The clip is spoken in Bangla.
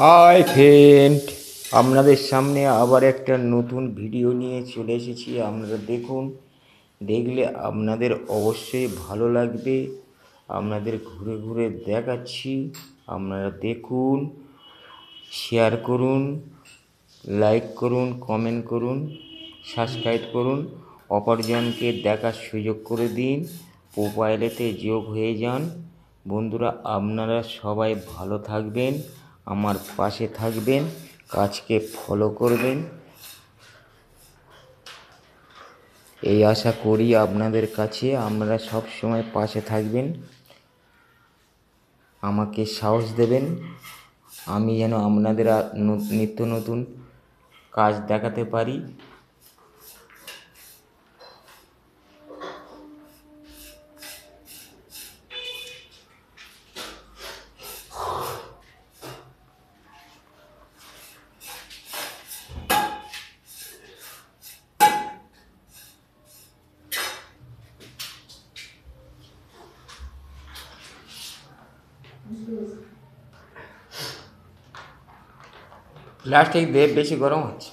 হাই ফ্রেন্ড, আপনাদের সামনে আবার একটা নতুন ভিডিও নিয়ে চলে এসেছি। আপনারা দেখুন, দেখলে আপনাদের অবশ্যই ভালো লাগবে। আপনাদের ঘুরে ঘুরে দেখাচ্ছি, আপনারা দেখুন, শেয়ার করুন, লাইক করুন, কমেন্ট করুন, সাবস্ক্রাইব করুন, অপরজনকে দেখার সুযোগ করে দিন, প্রোফাইলেতে যোগ হয়ে যান। বন্ধুরা, আপনারা সবাই ভালো থাকবেন, আমার পাশে থাকবেন, কাজকে ফলো করবেন, এই আশা করি আপনাদের কাছে। আপনারা সব সময় পাশে থাকবেন, আমাকে সাহস দেবেন, আমি যেন আপনাদের নিত্য নতুন কাজ দেখাতে পারি। প্লাস্টিক দিয়ে বেশি গরম হচ্ছে।